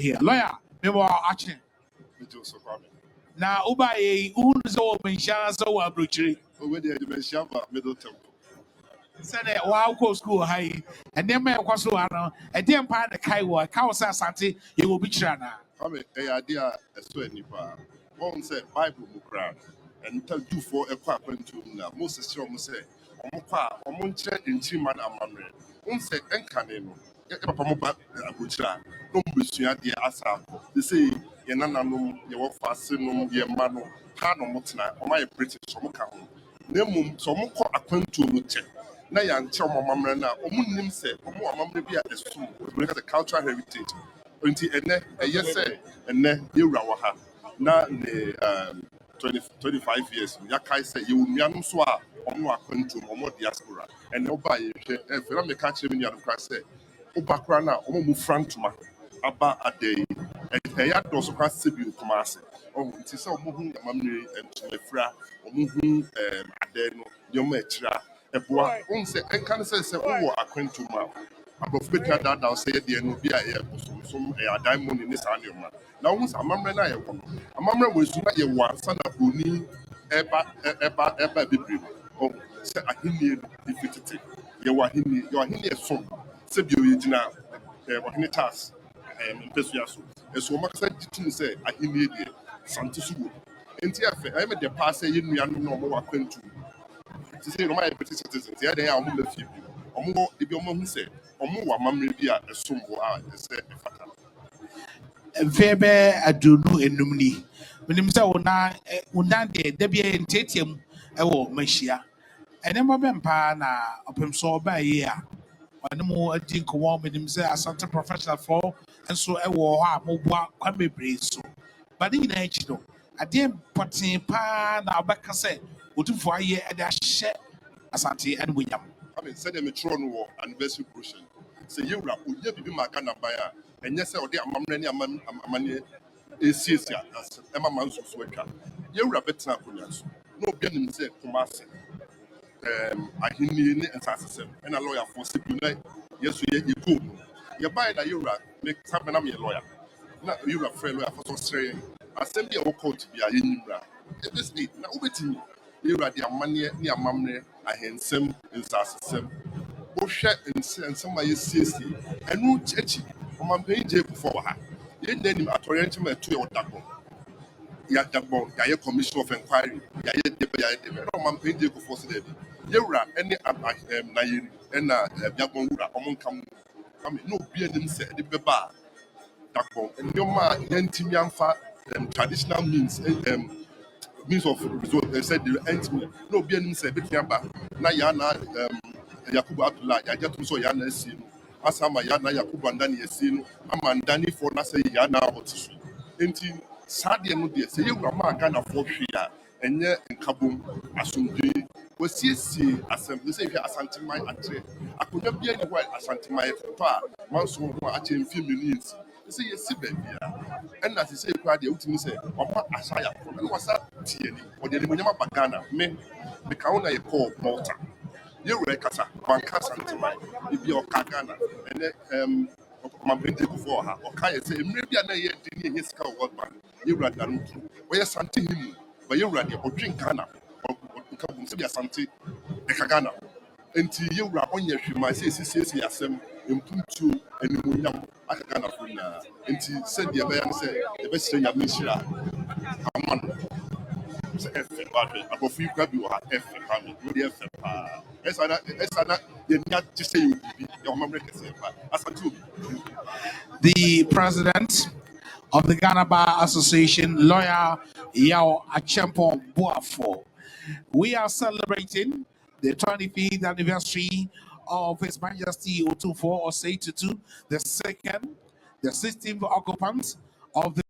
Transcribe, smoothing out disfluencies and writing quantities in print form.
here. Lawyer, me wa action. Now, Uba a unzo mention so well, Bruchy. Over the dimension middle temple. Said that wow, go school high, and then my Quasuano, and then part the Kaiwa, Kausa Asante, you will be Chana. I mean, a idea as to any bar. One said Bible Mukran, and tell you for a quapping to now. Most strong say, Omopa, Omonche in Chiman Amamre. One said, Encaneno, Papamoba, Abucha, no Busia, dear Asa. They say, Yananum, your fascinum, your mano, Hano Motna, or my British Somoka. Nemum, Somoko, acquaint to Luche. Na ya nche ọmụmamre na ọmụnnim sɛ ọmụ ọmamre bi a ɛsom because the cultural heritage nti ɛnɛ ɛyɛ sɛ ɛnɛ yɛwura wɔ ha na ne 25 years yɛakae sɛ yɛwɔ nnuanom so a ɔmo akwantum ɔmo diaspora ɛnɛ ɔba yɛhwɛ ɛfɛ na meka kyerɛ me nuanom koraa sɛ ɔba koraa no a ɔmo mu fra ntoma aba ada yi ɛyɛ adɔso koraa sɛ bi okuma ase nti sɛ ɔmo hu amamre ntoma fira ɔmo hu ada no nneɛma akyire a ɛboa wɔn sɛ ɛnka no sɛ wowɔ akwantum a aborɔfo bɛtumi adaadaa sɛ yɛdeɛ no bi a ɛyɛ bosomsom ɛyɛ adan mu ne saa nneɛma na wohu sɛ amammerɛ no a yɛwɔ no amammerɛ wɔ asu na yɛwɔ ansa na oni ɛba bebree no sɛ ahennie no ɛfi tete yɛwɔ ahennie ɛsom sɛbio yɛgyina ɔhene tas mpɛsua so ɛso ɔma kasa gye tom sɛ ahennie deɛ sante so wɔ enti afɛ ɛyɛ me deɛ paa sɛ yɛ nnuanom na ɔmɔwɔ akwantum to say, no, my British citizens, the other day, I'm going to feed you. I'm going to be able to say, I'm going to mamma be a sum or a Febe adunu enumni. When him say una de debia in tetium ewo machia. And then my bempa na upem so by year. When more a dink warm with him say Asante professional for and so ewo ha mobwa kwame breso. But in age though, I didn't put in pa na baka say. For a year at share Asante and William. I mean, said a tron war anniversary crucial. Say you rap, would you be my kind of buyer? And yes, I would dear Mamma is Caesar as Emma Manso sweater. You rap it now, no getting said Kumasi. I need an assassin and a lawyer for Sipune. Yes, you go. You buy that you rap, make happen. I'm your lawyer. Not you rap, friend, lawyer for Australian. I send you a coat to be a Yinra. It is neat. Now, over to me. Yɛwura de amanneɛ ne amammerɛ ahensɛm nsasesɛm wohwɛ nsɛm a yɛsiesie ɛno akyi ɔmampanyin gye kufoɔ wɔ ha yɛnna anim atɔyɛnkyɛm a ɛto yɛ ɔdagbɔn yɛadagbɔn yɛayɛ commission of inquiry yɛayɛ debɛ na ɔmampanyin gye kufoɔ so daabi yɛwura ne nayeri ɛna biagbɔn wura ɔmo nka mu ame na obi anim sɛ ɛde bɛba a dagbɔn nneɛma a yɛntumi amfa traditional means of result. They said the end me. No, be any say between ba. Na yana Yakubu Abdullah. Ya just so yana esi. Asama yana Yakubu andani esi no. Ama andani for na say yana otisu. Enti sadie no de say you ma Ghana for hwea. Enye nkabom asomdwe. Wasiesie assembly say hwea Asante man atre. Akonya bia ni why Asante man to a manso ho ache mfi minutes. Say yes, baby. And as you say, crowd, you to say, Papa Asaya, and what's that? Or the Limonama Bagana, me, the Kauna, you call Malta. You're a Casa, one Casa, if you're Kagana, and then my printed before her, or Kaya say, maybe I know yet didn't his cow what man. You ran down, where something him, but you're ready, or drink Ghana, or come to be a Santi, the Kagana. Until you were on your shoe, my says, yes, impuntu animuonyam aka Ghana fo nyinaa nti sɛdeɛ ɛbɛyɛ no sɛ yɛbɛhyerɛ nyame nhyira ama no sɛ ɛfɛ baahwɛ abɔfo yi kora bi wɔ ha ɛfɛ paa me wode ɛfɛ paa ɛsa na yɛni agye sɛ yɛ obibi yɛwɔ mammerɛ kɛseɛ paa Asante obi. The president of the Ghana Bar Association, lawyer Yao Achempo Boafo. We are celebrating the 25th anniversary of His Majesty Otufo Osei Tutu, the 16th occupant of the